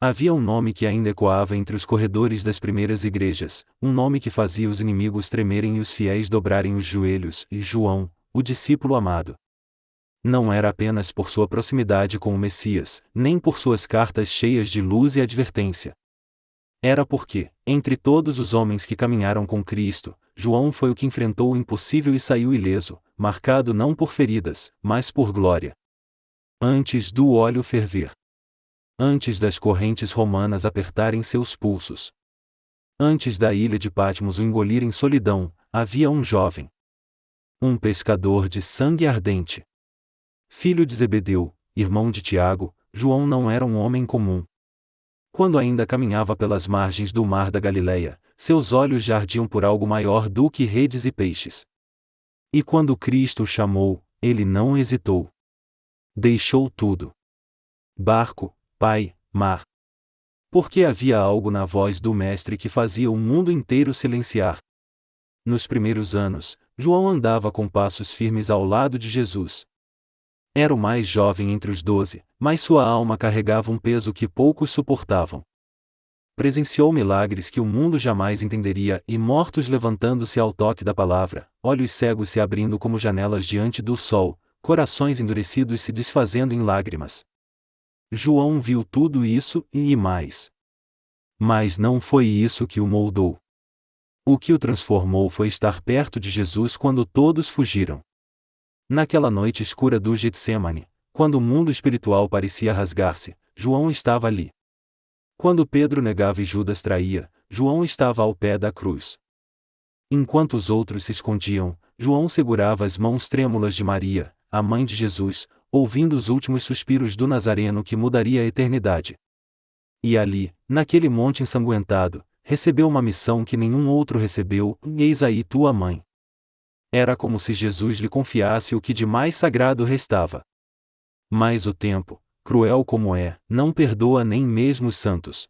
Havia um nome que ainda ecoava entre os corredores das primeiras igrejas, um nome que fazia os inimigos tremerem e os fiéis dobrarem os joelhos, e João, o discípulo amado. Não era apenas por sua proximidade com o Messias, nem por suas cartas cheias de luz e advertência. Era porque, entre todos os homens que caminharam com Cristo, João foi o que enfrentou o impossível e saiu ileso, marcado não por feridas, mas por glória. Antes do óleo ferver. Antes das correntes romanas apertarem seus pulsos. Antes da ilha de Patmos o engolir em solidão, havia um jovem. Um pescador de sangue ardente. Filho de Zebedeu, irmão de Tiago, João não era um homem comum. Quando ainda caminhava pelas margens do mar da Galileia, seus olhos já ardiam por algo maior do que redes e peixes. E quando Cristo o chamou, ele não hesitou. Deixou tudo. Barco, pai, mar. Porque havia algo na voz do Mestre que fazia o mundo inteiro silenciar. Nos primeiros anos, João andava com passos firmes ao lado de Jesus. Era o mais jovem entre os 12, mas sua alma carregava um peso que poucos suportavam. Presenciou milagres que o mundo jamais entenderia e mortos levantando-se ao toque da palavra, olhos cegos se abrindo como janelas diante do sol, corações endurecidos se desfazendo em lágrimas. João viu tudo isso e mais. Mas não foi isso que o moldou. O que o transformou foi estar perto de Jesus quando todos fugiram. Naquela noite escura do Getsemane, quando o mundo espiritual parecia rasgar-se, João estava ali. Quando Pedro negava e Judas traía, João estava ao pé da cruz. Enquanto os outros se escondiam, João segurava as mãos trêmulas de Maria, a mãe de Jesus, ouvindo os últimos suspiros do Nazareno que mudaria a eternidade. E ali, naquele monte ensanguentado, recebeu uma missão que nenhum outro recebeu: eis aí tua mãe. Era como se Jesus lhe confiasse o que de mais sagrado restava. Mas o tempo, cruel como é, não perdoa nem mesmo os santos.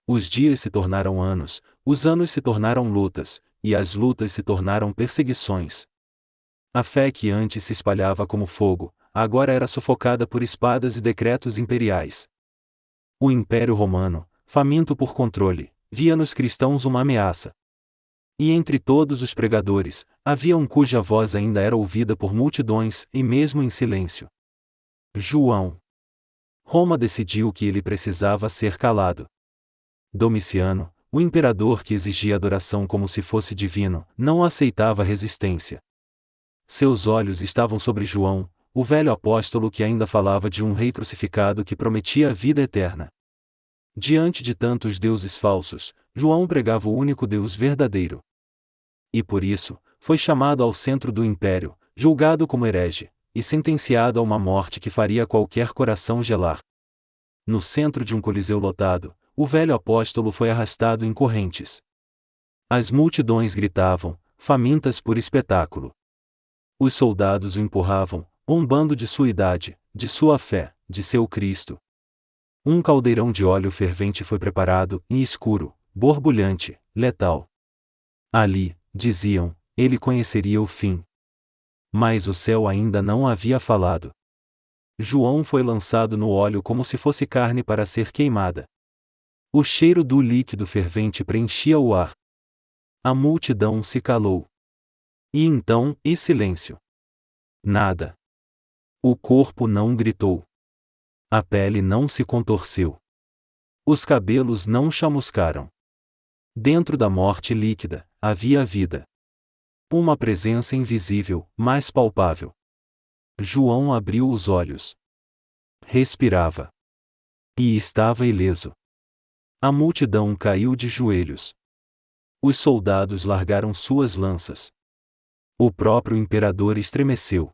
Os dias se tornaram anos, os anos se tornaram lutas, e as lutas se tornaram perseguições. A fé que antes se espalhava como fogo, agora era sufocada por espadas e decretos imperiais. O Império Romano, faminto por controle, via nos cristãos uma ameaça. E entre todos os pregadores, havia um cuja voz ainda era ouvida por multidões, e mesmo em silêncio. João. Roma decidiu que ele precisava ser calado. Domiciano, o imperador que exigia adoração como se fosse divino, não aceitava resistência. Seus olhos estavam sobre João, o velho apóstolo que ainda falava de um rei crucificado que prometia a vida eterna. Diante de tantos deuses falsos, João pregava o único Deus verdadeiro. E por isso, foi chamado ao centro do império, julgado como herege, e sentenciado a uma morte que faria qualquer coração gelar. No centro de um coliseu lotado, o velho apóstolo foi arrastado em correntes. As multidões gritavam, famintas por espetáculo. Os soldados o empurravam, zombando de sua idade, de sua fé, de seu Cristo. Um caldeirão de óleo fervente foi preparado, e escuro, borbulhante, letal. Ali, diziam, ele conheceria o fim. Mas o céu ainda não havia falado. João foi lançado no óleo como se fosse carne para ser queimada. O cheiro do líquido fervente preenchia o ar. A multidão se calou. E então, silêncio. Nada. O corpo não gritou. A pele não se contorceu. Os cabelos não chamuscaram. Dentro da morte líquida, havia vida. Uma presença invisível, mas palpável. João abriu os olhos. Respirava. E estava ileso. A multidão caiu de joelhos. Os soldados largaram suas lanças. O próprio imperador estremeceu.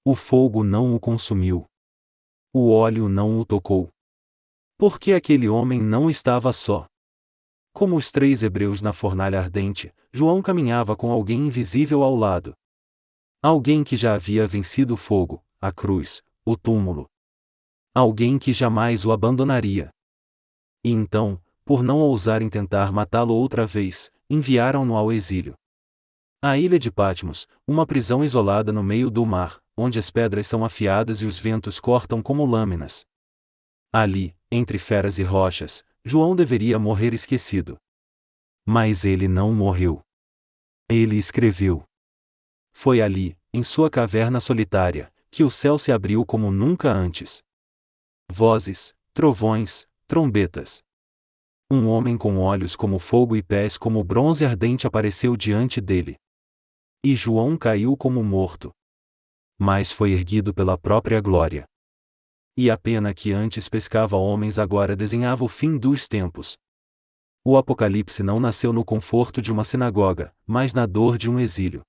O fogo não o consumiu. O óleo não o tocou. Porque aquele homem não estava só. Como os 3 hebreus na fornalha ardente, João caminhava com alguém invisível ao lado. Alguém que já havia vencido o fogo, a cruz, o túmulo. Alguém que jamais o abandonaria. E então, por não ousarem tentar matá-lo outra vez, enviaram-no ao exílio. A ilha de Patmos, uma prisão isolada no meio do mar, onde as pedras são afiadas e os ventos cortam como lâminas. Ali, entre feras e rochas, João deveria morrer esquecido. Mas ele não morreu. Ele escreveu. Foi ali, em sua caverna solitária, que o céu se abriu como nunca antes. Vozes, trovões, trombetas. Um homem com olhos como fogo e pés como bronze ardente apareceu diante dele. E João caiu como morto. Mas foi erguido pela própria glória. E a pena que antes pescava homens agora desenhava o fim dos tempos. O Apocalipse não nasceu no conforto de uma sinagoga, mas na dor de um exílio.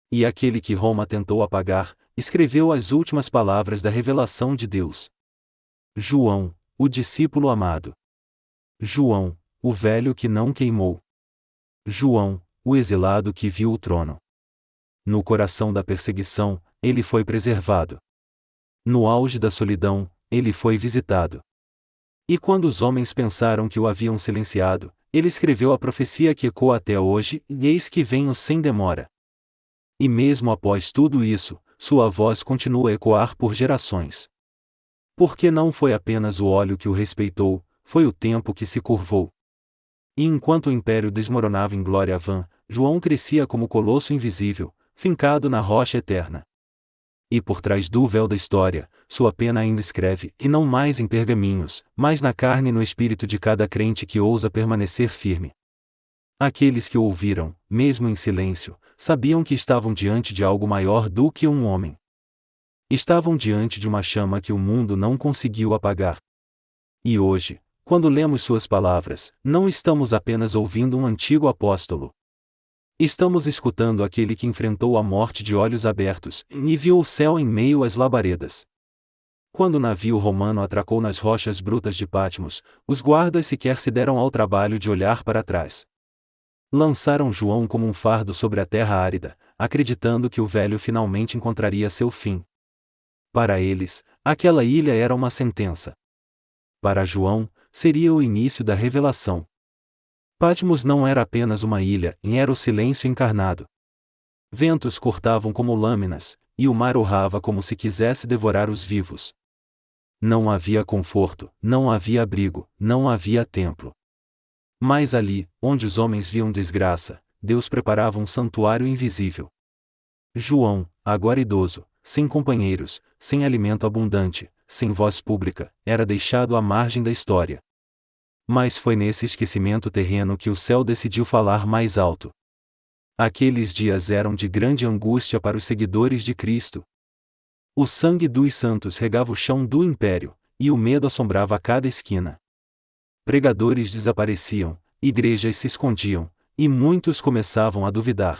E aquele que Roma tentou apagar, escreveu as últimas palavras da revelação de Deus. João, o discípulo amado. João, o velho que não queimou. João, o exilado que viu o trono. No coração da perseguição, ele foi preservado. No auge da solidão, ele foi visitado. E quando os homens pensaram que o haviam silenciado, ele escreveu a profecia que ecoa até hoje, e eis que venho sem demora. E mesmo após tudo isso, sua voz continua a ecoar por gerações. Porque não foi apenas o óleo que o respeitou, foi o tempo que se curvou. E enquanto o império desmoronava em glória vã, João crescia como colosso invisível, fincado na rocha eterna. E por trás do véu da história, sua pena ainda escreve, e não mais em pergaminhos, mas na carne e no espírito de cada crente que ousa permanecer firme. Aqueles que o ouviram, mesmo em silêncio, sabiam que estavam diante de algo maior do que um homem. Estavam diante de uma chama que o mundo não conseguiu apagar. E hoje, quando lemos suas palavras, não estamos apenas ouvindo um antigo apóstolo. Estamos escutando aquele que enfrentou a morte de olhos abertos, e viu o céu em meio às labaredas. Quando o navio romano atracou nas rochas brutas de Patmos, os guardas sequer se deram ao trabalho de olhar para trás. Lançaram João como um fardo sobre a terra árida, acreditando que o velho finalmente encontraria seu fim. Para eles, aquela ilha era uma sentença. Para João, seria o início da revelação. Patmos não era apenas uma ilha, era o silêncio encarnado. Ventos cortavam como lâminas, e o mar urrava como se quisesse devorar os vivos. Não havia conforto, não havia abrigo, não havia templo. Mas ali, onde os homens viam desgraça, Deus preparava um santuário invisível. João, agora idoso, sem companheiros, sem alimento abundante, sem voz pública, era deixado à margem da história. Mas foi nesse esquecimento terreno que o céu decidiu falar mais alto. Aqueles dias eram de grande angústia para os seguidores de Cristo. O sangue dos santos regava o chão do império, e o medo assombrava a cada esquina. Pregadores desapareciam, igrejas se escondiam, e muitos começavam a duvidar.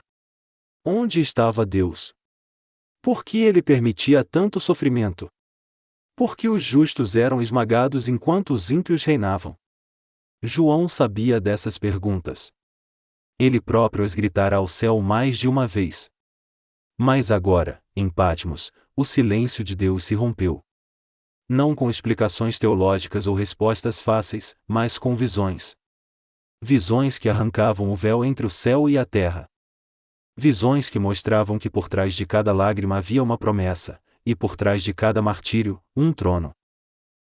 Onde estava Deus? Por que ele permitia tanto sofrimento? Por que os justos eram esmagados enquanto os ímpios reinavam? João sabia dessas perguntas. Ele próprio as gritara ao céu mais de uma vez. Mas agora, em Patmos, o silêncio de Deus se rompeu. Não com explicações teológicas ou respostas fáceis, mas com visões. Visões que arrancavam o véu entre o céu e a terra. Visões que mostravam que por trás de cada lágrima havia uma promessa, e por trás de cada martírio, um trono.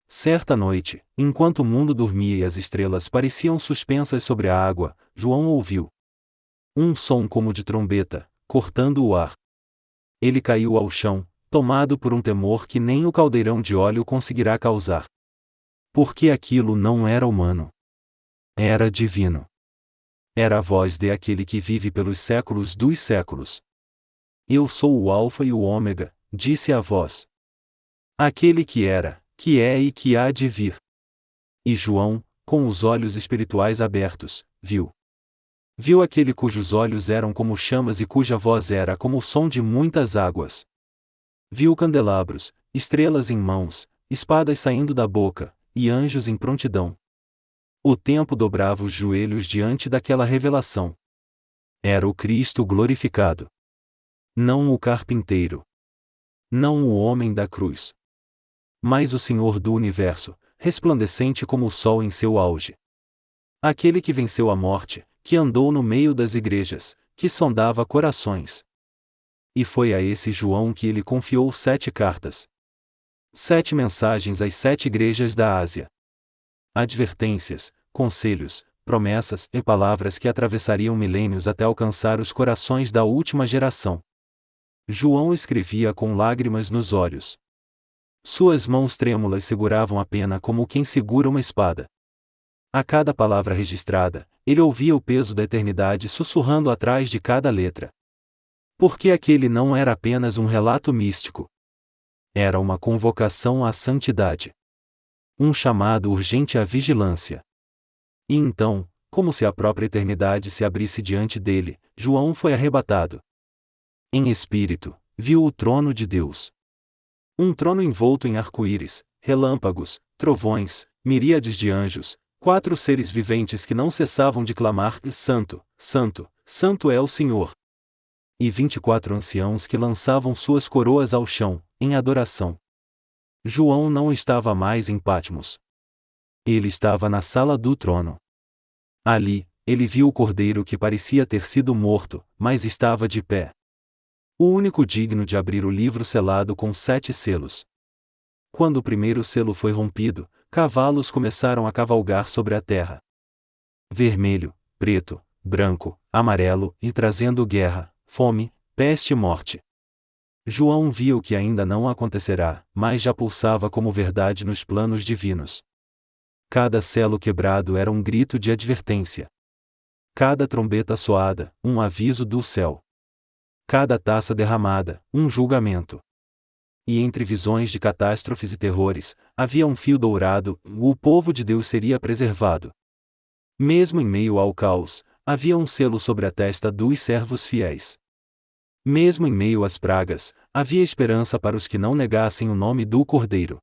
Certa noite, enquanto o mundo dormia e as estrelas pareciam suspensas sobre a água, João ouviu um som como de trombeta, cortando o ar. Ele caiu ao chão, tomado por um temor que nem o caldeirão de óleo conseguirá causar. Porque aquilo não era humano. Era divino. Era a voz de aquele que vive pelos séculos dos séculos. Eu sou o Alfa e o Ômega, disse a voz. Aquele que era, que é e que há de vir. E João, com os olhos espirituais abertos, viu. Viu aquele cujos olhos eram como chamas e cuja voz era como o som de muitas águas. Viu candelabros, estrelas em mãos, espadas saindo da boca, e anjos em prontidão. O tempo dobrava os joelhos diante daquela revelação. Era o Cristo glorificado. Não o carpinteiro. Não o homem da cruz. Mas o Senhor do universo, resplandecente como o sol em seu auge. Aquele que venceu a morte, que andou no meio das igrejas, que sondava corações. E foi a esse João que ele confiou 7 cartas. 7 mensagens às 7 igrejas da Ásia. Advertências, conselhos, promessas e palavras que atravessariam milênios até alcançar os corações da última geração. João escrevia com lágrimas nos olhos. Suas mãos trêmulas seguravam a pena como quem segura uma espada. A cada palavra registrada, ele ouvia o peso da eternidade sussurrando atrás de cada letra. Porque aquele não era apenas um relato místico. Era uma convocação à santidade. Um chamado urgente à vigilância. E então, como se a própria eternidade se abrisse diante dele, João foi arrebatado. Em espírito, viu o trono de Deus. Um trono envolto em arco-íris, relâmpagos, trovões, miríades de anjos, 4 seres viventes que não cessavam de clamar: Santo, Santo, Santo é o Senhor. E 24 anciãos que lançavam suas coroas ao chão, em adoração. João não estava mais em Patmos. Ele estava na sala do trono. Ali, ele viu o cordeiro que parecia ter sido morto, mas estava de pé. O único digno de abrir o livro selado com 7 selos. Quando o primeiro selo foi rompido, cavalos começaram a cavalgar sobre a terra. Vermelho, preto, branco, amarelo, e trazendo guerra, fome, peste e morte. João viu que ainda não acontecerá, mas já pulsava como verdade nos planos divinos. Cada selo quebrado era um grito de advertência. Cada trombeta soada, um aviso do céu. Cada taça derramada, um julgamento. E entre visões de catástrofes e terrores, havia um fio dourado: o povo de Deus seria preservado. Mesmo em meio ao caos, havia um selo sobre a testa dos servos fiéis. Mesmo em meio às pragas, havia esperança para os que não negassem o nome do Cordeiro.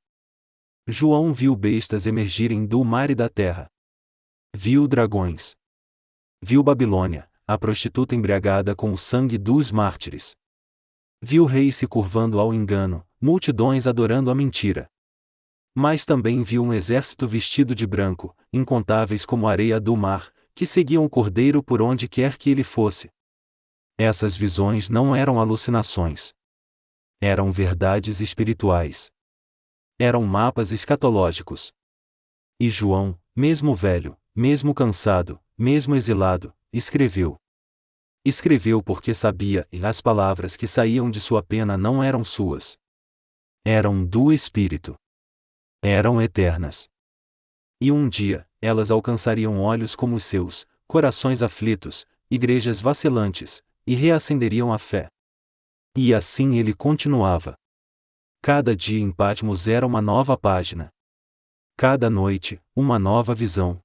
João viu bestas emergirem do mar e da terra. Viu dragões. Viu Babilônia, a prostituta embriagada com o sangue dos mártires. Viu reis se curvando ao engano, multidões adorando a mentira. Mas também viu um exército vestido de branco, incontáveis como a areia do mar, que seguiam o Cordeiro por onde quer que ele fosse. Essas visões não eram alucinações. Eram verdades espirituais. Eram mapas escatológicos. E João, mesmo velho, mesmo cansado, mesmo exilado, escreveu. Escreveu porque sabia, e as palavras que saíam de sua pena não eram suas. Eram do Espírito. Eram eternas. E um dia, elas alcançariam olhos como os seus, corações aflitos, igrejas vacilantes, e reacenderiam a fé. E assim ele continuava. Cada dia em Patmos era uma nova página. Cada noite, uma nova visão.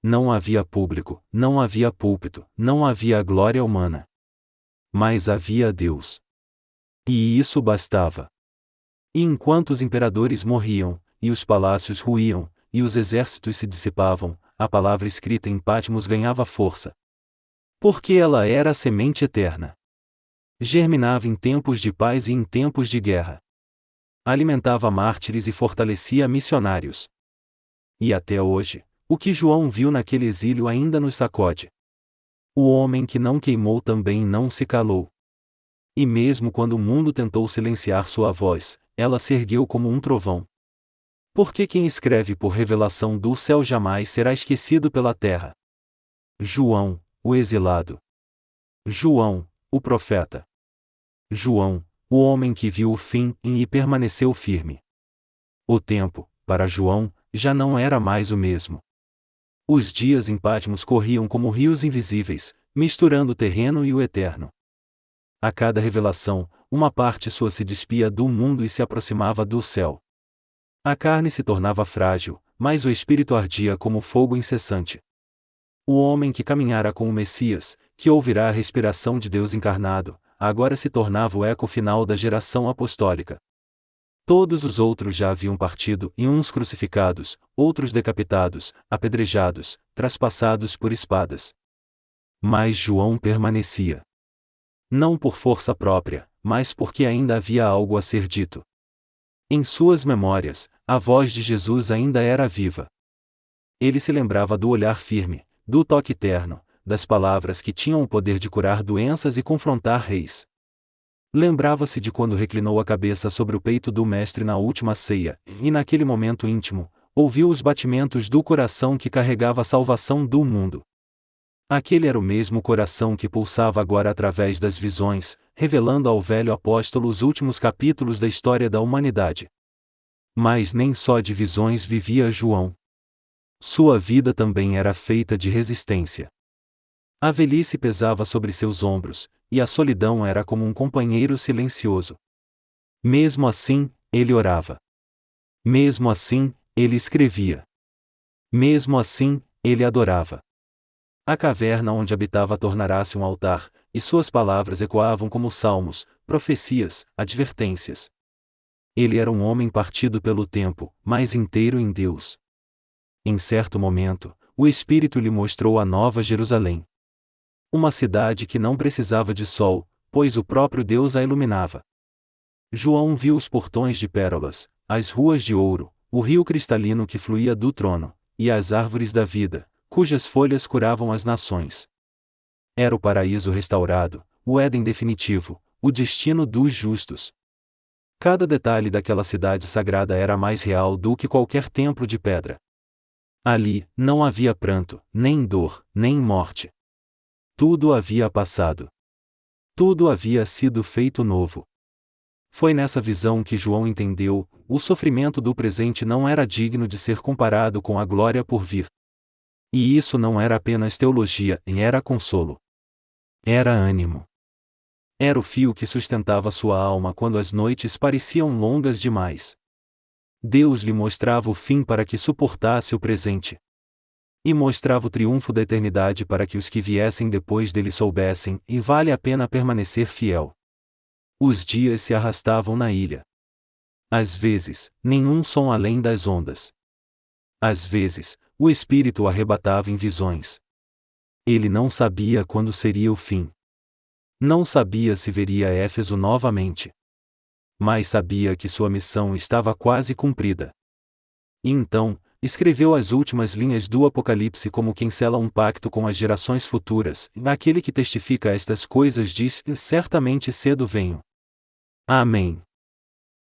Não havia público, não havia púlpito, não havia glória humana. Mas havia Deus. E isso bastava. E enquanto os imperadores morriam, e os palácios ruíam, e os exércitos se dissipavam, a palavra escrita em Patmos ganhava força. Porque ela era a semente eterna. Germinava em tempos de paz e em tempos de guerra. Alimentava mártires e fortalecia missionários. E até hoje, o que João viu naquele exílio ainda nos sacode. O homem que não queimou também não se calou. E mesmo quando o mundo tentou silenciar sua voz, ela se ergueu como um trovão. Porque quem escreve por revelação do céu jamais será esquecido pela terra. João, o exilado. João, o profeta. João, o homem que viu o fim e permaneceu firme. O tempo, para João, já não era mais o mesmo. Os dias em Patmos corriam como rios invisíveis, misturando o terreno e o eterno. A cada revelação, uma parte sua se despia do mundo e se aproximava do céu. A carne se tornava frágil, mas o espírito ardia como fogo incessante. O homem que caminhara com o Messias, que ouvirá a respiração de Deus encarnado, agora se tornava o eco final da geração apostólica. Todos os outros já haviam partido, e uns crucificados, outros decapitados, apedrejados, traspassados por espadas. Mas João permanecia. Não por força própria, mas porque ainda havia algo a ser dito. Em suas memórias, a voz de Jesus ainda era viva. Ele se lembrava do olhar firme, do toque terno, das palavras que tinham o poder de curar doenças e confrontar reis. Lembrava-se de quando reclinou a cabeça sobre o peito do Mestre na última ceia, e naquele momento íntimo, ouviu os batimentos do coração que carregava a salvação do mundo. Aquele era o mesmo coração que pulsava agora através das visões, revelando ao velho apóstolo os últimos capítulos da história da humanidade. Mas nem só de visões vivia João. Sua vida também era feita de resistência. A velhice pesava sobre seus ombros, e a solidão era como um companheiro silencioso. Mesmo assim, ele orava. Mesmo assim, ele escrevia. Mesmo assim, ele adorava. A caverna onde habitava tornara-se um altar, e suas palavras ecoavam como salmos, profecias, advertências. Ele era um homem partido pelo tempo, mas inteiro em Deus. Em certo momento, o Espírito lhe mostrou a Nova Jerusalém. Uma cidade que não precisava de sol, pois o próprio Deus a iluminava. João viu os portões de pérolas, as ruas de ouro, o rio cristalino que fluía do trono, e as árvores da vida, cujas folhas curavam as nações. Era o paraíso restaurado, o Éden definitivo, o destino dos justos. Cada detalhe daquela cidade sagrada era mais real do que qualquer templo de pedra. Ali, não havia pranto, nem dor, nem morte. Tudo havia passado. Tudo havia sido feito novo. Foi nessa visão que João entendeu: o sofrimento do presente não era digno de ser comparado com a glória por vir. E isso não era apenas teologia, era consolo. Era ânimo. Era o fio que sustentava sua alma quando as noites pareciam longas demais. Deus lhe mostrava o fim para que suportasse o presente. E mostrava o triunfo da eternidade para que os que viessem depois dele soubessem, e vale a pena permanecer fiel. Os dias se arrastavam na ilha. Às vezes, nenhum som além das ondas. Às vezes, o Espírito o arrebatava em visões. Ele não sabia quando seria o fim. Não sabia se veria Éfeso novamente. Mas sabia que sua missão estava quase cumprida. E então, escreveu as últimas linhas do Apocalipse como quem sela um pacto com as gerações futuras, e aquele que testifica estas coisas diz: certamente cedo venho. Amém.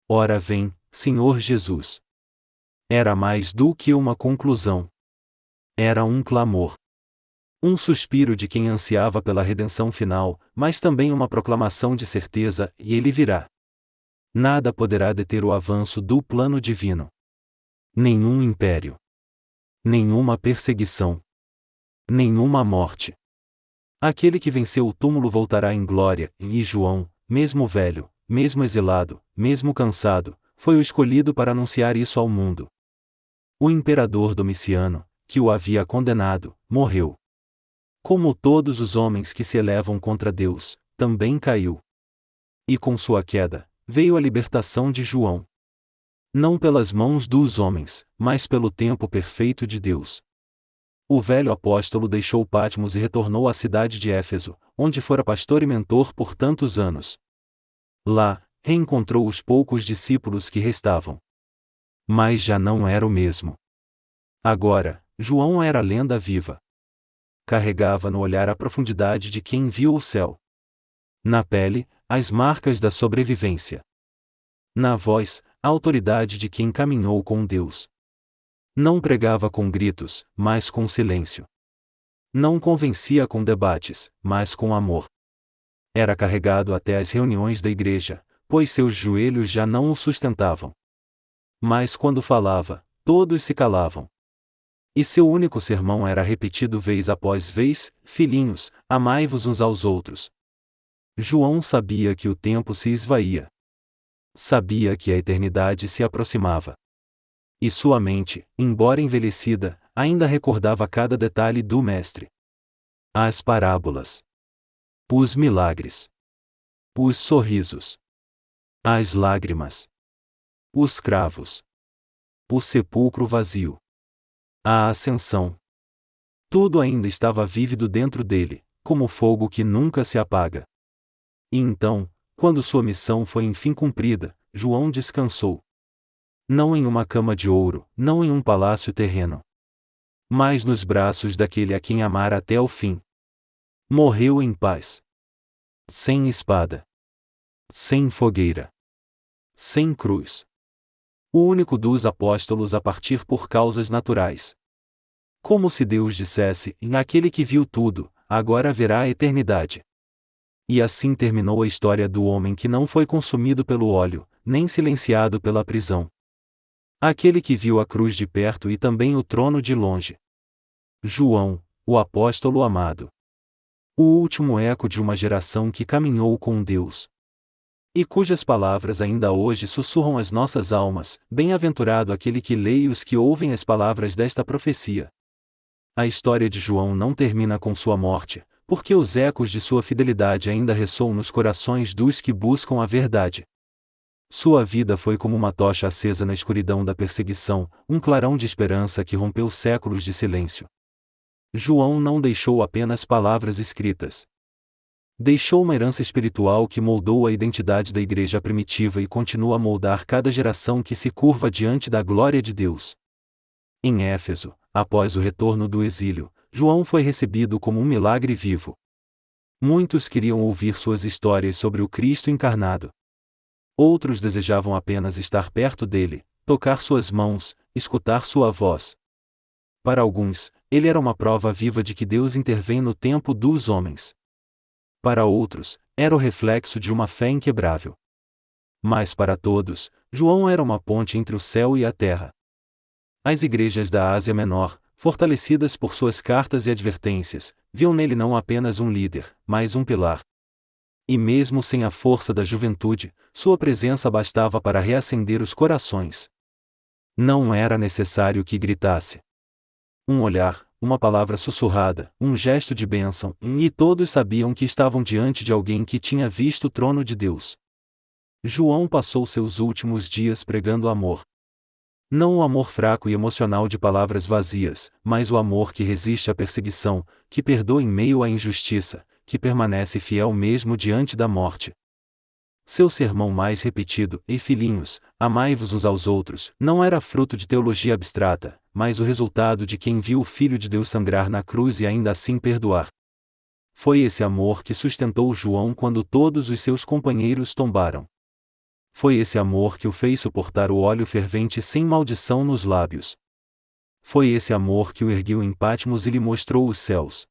Ora vem, Senhor Jesus. Era mais do que uma conclusão. Era um clamor. Um suspiro de quem ansiava pela redenção final, mas também uma proclamação de certeza: e ele virá. Nada poderá deter o avanço do plano divino. Nenhum império. Nenhuma perseguição. Nenhuma morte. Aquele que venceu o túmulo voltará em glória, e João, mesmo velho, mesmo exilado, mesmo cansado, foi o escolhido para anunciar isso ao mundo. O imperador Domiciano, que o havia condenado, morreu. Como todos os homens que se elevam contra Deus, também caiu. E com sua queda, veio a libertação de João. Não pelas mãos dos homens, mas pelo tempo perfeito de Deus. O velho apóstolo deixou Patmos e retornou à cidade de Éfeso, onde fora pastor e mentor por tantos anos. Lá, reencontrou os poucos discípulos que restavam. Mas já não era o mesmo. Agora, João era lenda viva. Carregava no olhar a profundidade de quem viu o céu. Na pele, as marcas da sobrevivência. Na voz, a autoridade de quem caminhou com Deus. Não pregava com gritos, mas com silêncio. Não convencia com debates, mas com amor. Era carregado até as reuniões da igreja, pois seus joelhos já não o sustentavam. Mas quando falava, todos se calavam. E seu único sermão era repetido vez após vez: filhinhos, amai-vos uns aos outros. João sabia que o tempo se esvaía. Sabia que a eternidade se aproximava. E sua mente, embora envelhecida, ainda recordava cada detalhe do Mestre. As parábolas. Os milagres. Os sorrisos. As lágrimas. Os cravos. O sepulcro vazio. A ascensão. Tudo ainda estava vívido dentro dele, como fogo que nunca se apaga. E então, quando sua missão foi enfim cumprida, João descansou. Não em uma cama de ouro, não em um palácio terreno. Mas nos braços daquele a quem amara até o fim. Morreu em paz. Sem espada. sem fogueira, sem cruz. O único dos apóstolos a partir por causas naturais. Como se Deus dissesse: naquele que viu tudo, agora haverá a eternidade. E assim terminou a história do homem que não foi consumido pelo óleo, nem silenciado pela prisão. Aquele que viu a cruz de perto e também o trono de longe. João, o apóstolo amado. O último eco de uma geração que caminhou com Deus. E cujas palavras ainda hoje sussurram às nossas almas: bem-aventurado aquele que lê e os que ouvem as palavras desta profecia. A história de João não termina com sua morte, porque os ecos de sua fidelidade ainda ressoam nos corações dos que buscam a verdade. Sua vida foi como uma tocha acesa na escuridão da perseguição, um clarão de esperança que rompeu séculos de silêncio. João não deixou apenas palavras escritas. Deixou uma herança espiritual que moldou a identidade da igreja primitiva e continua a moldar cada geração que se curva diante da glória de Deus. Em Éfeso, após o retorno do exílio, João foi recebido como um milagre vivo. Muitos queriam ouvir suas histórias sobre o Cristo encarnado. Outros desejavam apenas estar perto dele, tocar suas mãos, escutar sua voz. Para alguns, ele era uma prova viva de que Deus intervém no tempo dos homens. Para outros, era o reflexo de uma fé inquebrável. Mas para todos, João era uma ponte entre o céu e a terra. As igrejas da Ásia Menor, fortalecidas por suas cartas e advertências, viam nele não apenas um líder, mas um pilar. E mesmo sem a força da juventude, sua presença bastava para reacender os corações. Não era necessário que gritasse. Um olhar, uma palavra sussurrada, um gesto de bênção, e todos sabiam que estavam diante de alguém que tinha visto o trono de Deus. João passou seus últimos dias pregando amor. Não o amor fraco e emocional de palavras vazias, mas o amor que resiste à perseguição, que perdoa em meio à injustiça, que permanece fiel mesmo diante da morte. Seu sermão mais repetido, "Ei filhinhos, amai-vos uns aos outros", não era fruto de teologia abstrata, mas o resultado de quem viu o Filho de Deus sangrar na cruz e ainda assim perdoar. Foi esse amor que sustentou João quando todos os seus companheiros tombaram. Foi esse amor que o fez suportar o óleo fervente sem maldição nos lábios. Foi esse amor que o ergueu em Patmos e lhe mostrou os céus.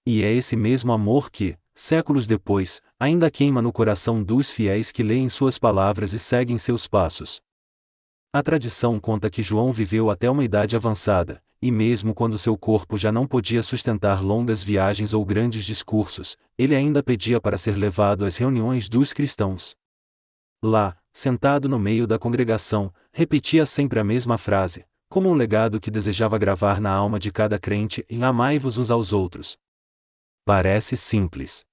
E é esse mesmo amor que, séculos depois, ainda queima no coração dos fiéis que leem suas palavras e seguem seus passos. A tradição conta que João viveu até uma idade avançada, e mesmo quando seu corpo já não podia sustentar longas viagens ou grandes discursos, ele ainda pedia para ser levado às reuniões dos cristãos. Lá, sentado no meio da congregação, repetia sempre a mesma frase, como um legado que desejava gravar na alma de cada crente: amai-vos uns aos outros. Parece simples.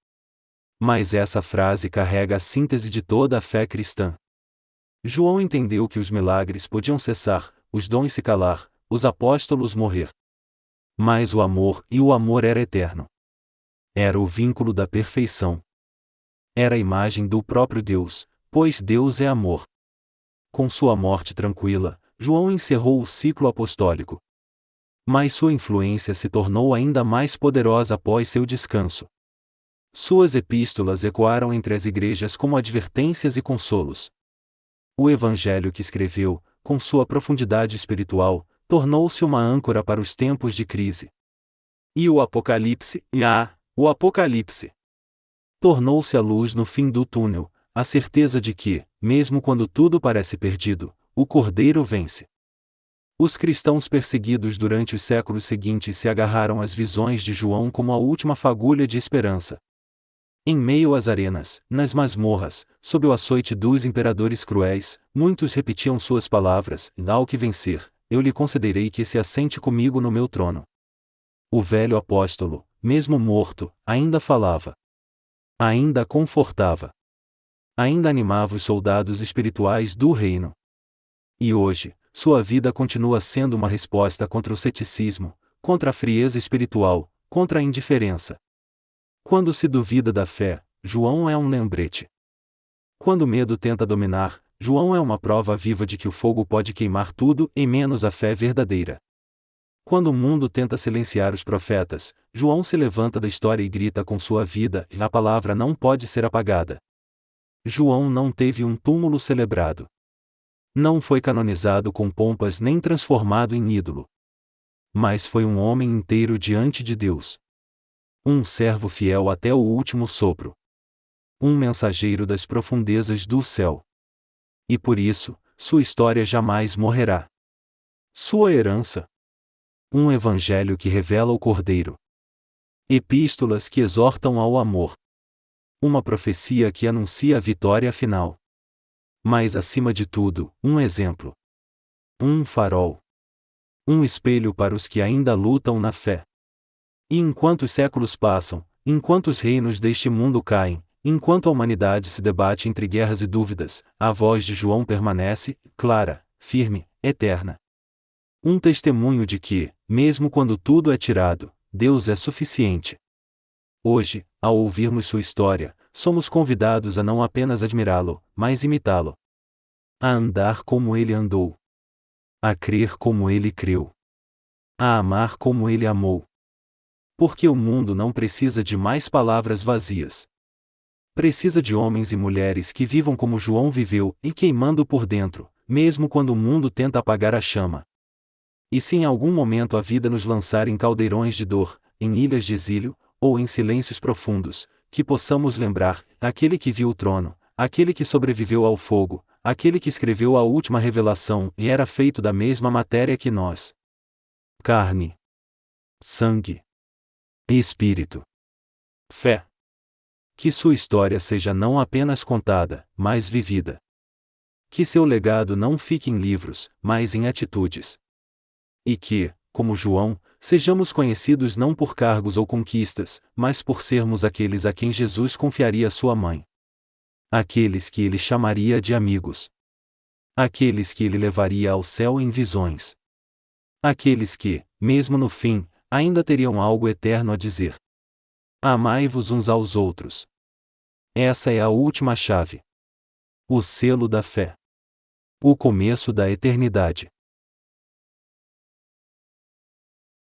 Mas essa frase carrega a síntese de toda a fé cristã. João entendeu que os milagres podiam cessar, os dons se calar, os apóstolos morrer. Mas o amor era eterno. Era o vínculo da perfeição. Era a imagem do próprio Deus, pois Deus é amor. Com sua morte tranquila, João encerrou o ciclo apostólico. Mas sua influência se tornou ainda mais poderosa após seu descanso. Suas epístolas ecoaram entre as igrejas como advertências e consolos. O evangelho que escreveu, com sua profundidade espiritual, tornou-se uma âncora para os tempos de crise. E o Apocalipse, o Apocalipse, tornou-se a luz no fim do túnel, a certeza de que, mesmo quando tudo parece perdido, o Cordeiro vence. Os cristãos perseguidos durante os séculos seguintes se agarraram às visões de João como a última fagulha de esperança. Em meio às arenas, nas masmorras, sob o açoite dos imperadores cruéis, muitos repetiam suas palavras: ao que vencer, eu lhe concederei que se assente comigo no meu trono. O velho apóstolo, mesmo morto, ainda falava. Ainda confortava. Ainda animava os soldados espirituais do reino. E hoje, sua vida continua sendo uma resposta contra o ceticismo, contra a frieza espiritual, contra a indiferença. Quando se duvida da fé, João é um lembrete. Quando o medo tenta dominar, João é uma prova viva de que o fogo pode queimar tudo e menos a fé verdadeira. Quando o mundo tenta silenciar os profetas, João se levanta da história e grita com sua vida: a palavra não pode ser apagada. João não teve um túmulo celebrado. Não foi canonizado com pompas nem transformado em ídolo. Mas foi um homem inteiro diante de Deus. Um servo fiel até o último sopro. Um mensageiro das profundezas do céu. E por isso, sua história jamais morrerá. Sua herança. Um evangelho que revela o Cordeiro. Epístolas que exortam ao amor. Uma profecia que anuncia a vitória final. Mas acima de tudo, um exemplo. Um farol. Um espelho para os que ainda lutam na fé. E enquanto os séculos passam, enquanto os reinos deste mundo caem, enquanto a humanidade se debate entre guerras e dúvidas, a voz de João permanece, clara, firme, eterna. Um testemunho de que, mesmo quando tudo é tirado, Deus é suficiente. Hoje, ao ouvirmos sua história, somos convidados a não apenas admirá-lo, mas imitá-lo. A andar como ele andou. A crer como ele creu. A amar como ele amou. Porque o mundo não precisa de mais palavras vazias. Precisa de homens e mulheres que vivam como João viveu e queimando por dentro, mesmo quando o mundo tenta apagar a chama. E se em algum momento a vida nos lançar em caldeirões de dor, em ilhas de exílio, ou em silêncios profundos, que possamos lembrar, aquele que viu o trono, aquele que sobreviveu ao fogo, aquele que escreveu a última revelação e era feito da mesma matéria que nós. Carne, sangue e espírito. Fé. Que sua história seja não apenas contada, mas vivida. Que seu legado não fique em livros, mas em atitudes. E que, como João, sejamos conhecidos não por cargos ou conquistas, mas por sermos aqueles a quem Jesus confiaria sua mãe. Aqueles que ele chamaria de amigos. Aqueles que ele levaria ao céu em visões. Aqueles que, mesmo no fim, ainda teriam algo eterno a dizer. Amai-vos uns aos outros. Essa é a última chave. O selo da fé. O começo da eternidade.